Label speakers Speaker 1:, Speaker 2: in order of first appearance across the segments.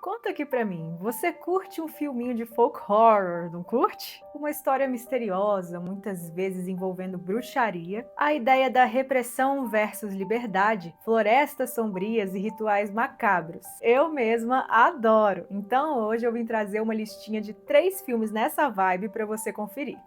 Speaker 1: Conta aqui pra mim, você curte um filminho de folk horror, não curte? Uma história misteriosa, muitas vezes envolvendo bruxaria, a ideia da repressão versus liberdade, florestas sombrias e rituais macabros. Eu mesma adoro. Então hoje eu vim trazer uma listinha de 3 filmes nessa vibe pra você conferir.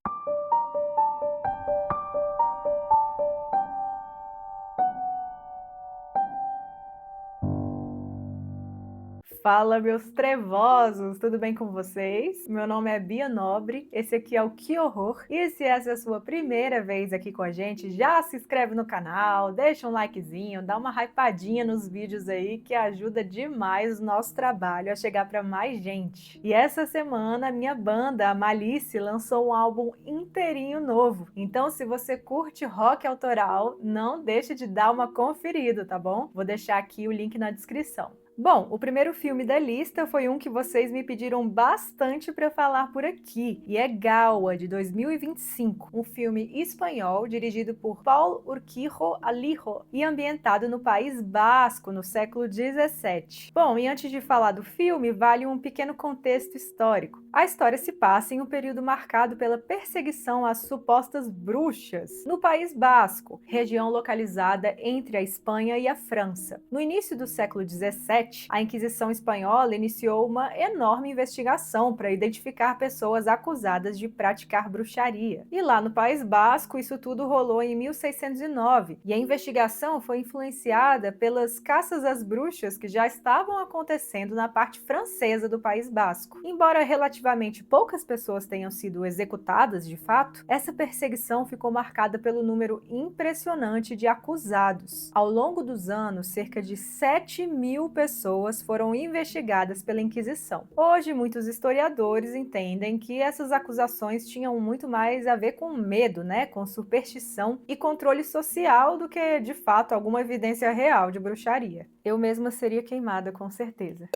Speaker 1: Fala, meus trevosos! Tudo bem com vocês? Meu nome é Bia Nobre, esse aqui é o Que Horror, e se essa é a sua primeira vez aqui com a gente, já se inscreve no canal, deixa um likezinho, dá uma hypadinha nos vídeos aí, que ajuda demais o nosso trabalho a chegar para mais gente. E essa semana, a minha banda, a Malice, lançou um álbum inteirinho novo, então se você curte rock autoral, não deixe de dar uma conferida, tá bom? Vou deixar aqui o link na descrição. Bom, o primeiro filme da lista foi um que vocês me pediram bastante para falar por aqui, e é Gaua, de 2025, um filme espanhol dirigido por Paul Urquijo Alijo e ambientado no País Basco, no século 17. Bom, e antes de falar do filme, vale um pequeno contexto histórico. A história se passa em um período marcado pela perseguição às supostas bruxas no País Basco, região localizada entre a Espanha e a França. No início do século 17, a Inquisição Espanhola iniciou uma enorme investigação para identificar pessoas acusadas de praticar bruxaria. E lá no País Basco, isso tudo rolou em 1609, e a investigação foi influenciada pelas caças às bruxas que já estavam acontecendo na parte francesa do País Basco. Embora relativamente poucas pessoas tenham sido executadas de fato, essa perseguição ficou marcada pelo número impressionante de acusados. Ao longo dos anos, cerca de 7.000 pessoas foram investigadas pela Inquisição. Hoje, muitos historiadores entendem que essas acusações tinham muito mais a ver com medo, com superstição e controle social do que, de fato, alguma evidência real de bruxaria. Eu mesma seria queimada, com certeza.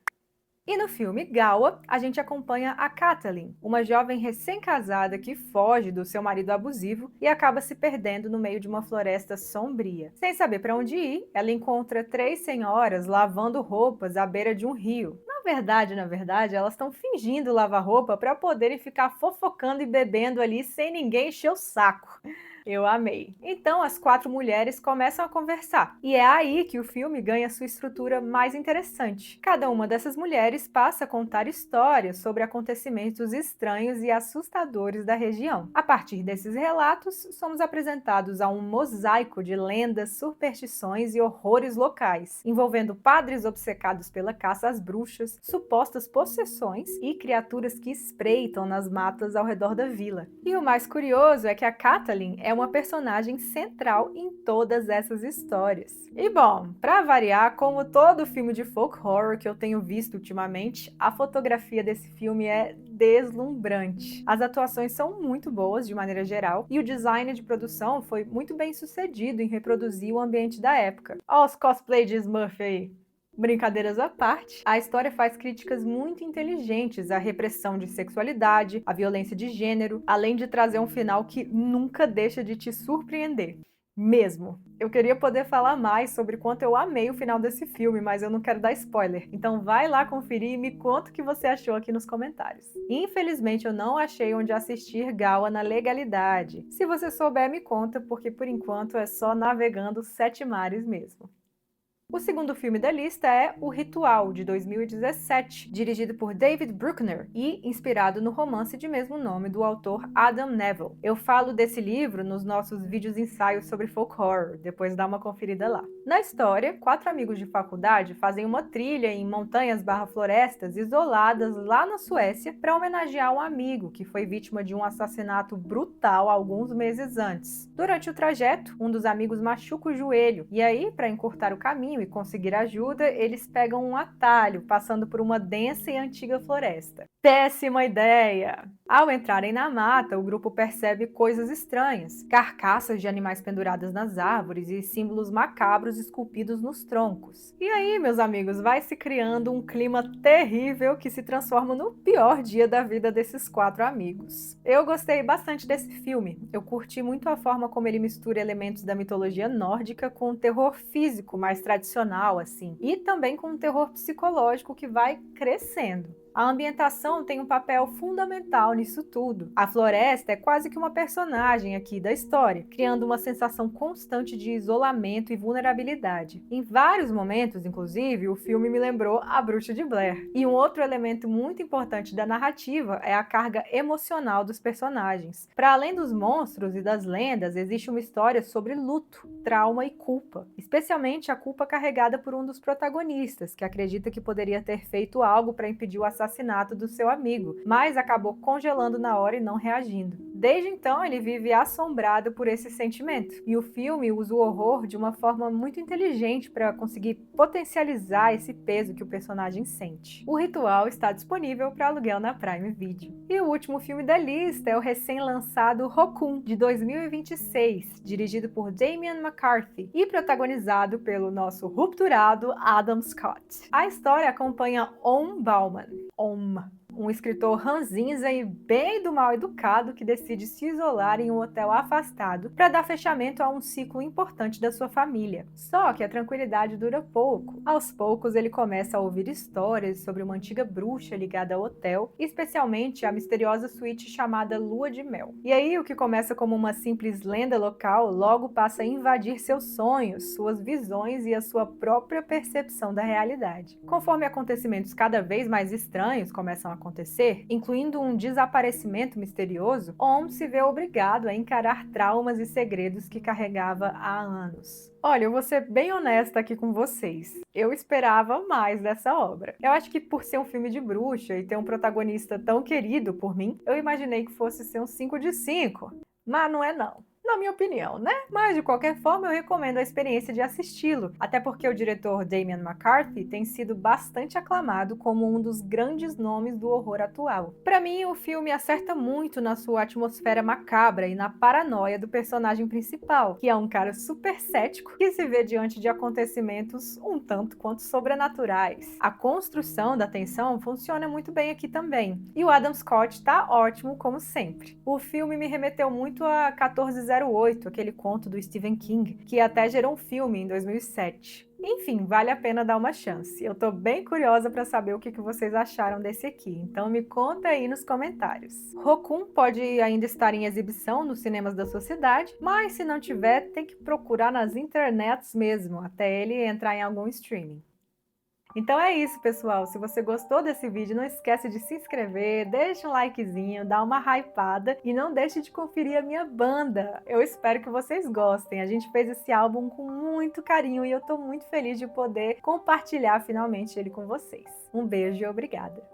Speaker 1: E no filme Gaua, a gente acompanha a Kathleen, uma jovem recém-casada que foge do seu marido abusivo e acaba se perdendo no meio de uma floresta sombria. Sem saber para onde ir, ela encontra 3 senhoras lavando roupas à beira de um rio. Na verdade, elas estão fingindo lavar roupa para poderem ficar fofocando e bebendo ali sem ninguém encher o saco. Eu amei. Então as 4 mulheres começam a conversar, e é aí que o filme ganha sua estrutura mais interessante. Cada uma dessas mulheres passa a contar histórias sobre acontecimentos estranhos e assustadores da região. A partir desses relatos, somos apresentados a um mosaico de lendas, superstições e horrores locais, envolvendo padres obcecados pela caça às bruxas, supostas possessões e criaturas que espreitam nas matas ao redor da vila. E o mais curioso é que a Kathleen é uma personagem central em todas essas histórias. E bom, para variar, como todo filme de folk horror que eu tenho visto ultimamente, a fotografia desse filme é deslumbrante. As atuações são muito boas de maneira geral e o design de produção foi muito bem sucedido em reproduzir o ambiente da época. Olha os cosplay de Smurf aí! Brincadeiras à parte, a história faz críticas muito inteligentes à repressão de sexualidade, à violência de gênero, além de trazer um final que nunca deixa de te surpreender. Mesmo. Eu queria poder falar mais sobre quanto eu amei o final desse filme, mas eu não quero dar spoiler. Então vai lá conferir e me conta o que você achou aqui nos comentários. Infelizmente eu não achei onde assistir Gaua na legalidade. Se você souber, me conta, porque por enquanto é só navegando 7 mares mesmo. O segundo filme da lista é O Ritual, de 2017, dirigido por David Bruckner e inspirado no romance de mesmo nome do autor Adam Neville. Eu falo desse livro nos nossos vídeos ensaios sobre folk horror, depois dá uma conferida lá. Na história, 4 amigos de faculdade fazem uma trilha em montanhas/florestas isoladas lá na Suécia para homenagear um amigo que foi vítima de um assassinato brutal alguns meses antes. Durante o trajeto, um dos amigos machuca o joelho e aí, para encurtar o caminho e conseguir ajuda, eles pegam um atalho, passando por uma densa e antiga floresta. Péssima ideia! Ao entrarem na mata, o grupo percebe coisas estranhas, carcaças de animais penduradas nas árvores e símbolos macabros esculpidos nos troncos. E aí, meus amigos, vai se criando um clima terrível que se transforma no pior dia da vida desses 4 amigos. Eu gostei bastante desse filme. Eu curti muito a forma como ele mistura elementos da mitologia nórdica com o terror físico mais tradicional tradicional, assim, e também com um terror psicológico que vai crescendo. A ambientação tem um papel fundamental nisso tudo. A floresta é quase que uma personagem aqui da história, criando uma sensação constante de isolamento e vulnerabilidade. Em vários momentos, inclusive, o filme me lembrou A Bruxa de Blair. E um outro elemento muito importante da narrativa é a carga emocional dos personagens. Para além dos monstros e das lendas, existe uma história sobre luto, trauma e culpa, especialmente a culpa carregada por um dos protagonistas, que acredita que poderia ter feito algo para impedir o assassinato do seu amigo, mas acabou congelando na hora e não reagindo. Desde então, ele vive assombrado por esse sentimento. E o filme usa o horror de uma forma muito inteligente para conseguir potencializar esse peso que o personagem sente. O Ritual está disponível para aluguel na Prime Video. E o último filme da lista é o recém-lançado Raccoon, de 2026, dirigido por Damian McCarthy e protagonizado pelo nosso rupturado Adam Scott. A história acompanha Om Bauman, um escritor ranzinza e bem do mal educado que decide se isolar em um hotel afastado para dar fechamento a um ciclo importante da sua família. Só que a tranquilidade dura pouco. Aos poucos ele começa a ouvir histórias sobre uma antiga bruxa ligada ao hotel, especialmente a misteriosa suíte chamada Lua de Mel. E aí o que começa como uma simples lenda local logo passa a invadir seus sonhos, suas visões e a sua própria percepção da realidade. Conforme acontecimentos cada vez mais estranhos começam a acontecer, incluindo um desaparecimento misterioso, Om se vê obrigado a encarar traumas e segredos que carregava há anos. Olha, eu vou ser bem honesta aqui com vocês. Eu esperava mais dessa obra. Eu acho que por ser um filme de bruxa e ter um protagonista tão querido por mim, eu imaginei que fosse ser um 5 de 5. Mas não é não. Na minha opinião, né? Mas de qualquer forma eu recomendo a experiência de assisti-lo, até porque o diretor Damian McCarthy tem sido bastante aclamado como um dos grandes nomes do horror atual. Para mim, o filme acerta muito na sua atmosfera macabra e na paranoia do personagem principal, que é um cara super cético que se vê diante de acontecimentos um tanto quanto sobrenaturais. A construção da tensão funciona muito bem aqui também, e o Adam Scott tá ótimo como sempre. O filme me remeteu muito a 1408, aquele conto do Stephen King, que até gerou um filme em 2007. Enfim, vale a pena dar uma chance. Eu tô bem curiosa para saber o que vocês acharam desse aqui, então me conta aí nos comentários. Raccoon pode ainda estar em exibição nos cinemas da sua cidade, mas se não tiver, tem que procurar nas internets mesmo, até ele entrar em algum streaming. Então é isso, pessoal. Se você gostou desse vídeo, não esquece de se inscrever, deixa um likezinho, dá uma hypada e não deixe de conferir a minha banda. Eu espero que vocês gostem. A gente fez esse álbum com muito carinho e eu tô muito feliz de poder compartilhar finalmente ele com vocês. Um beijo e obrigada!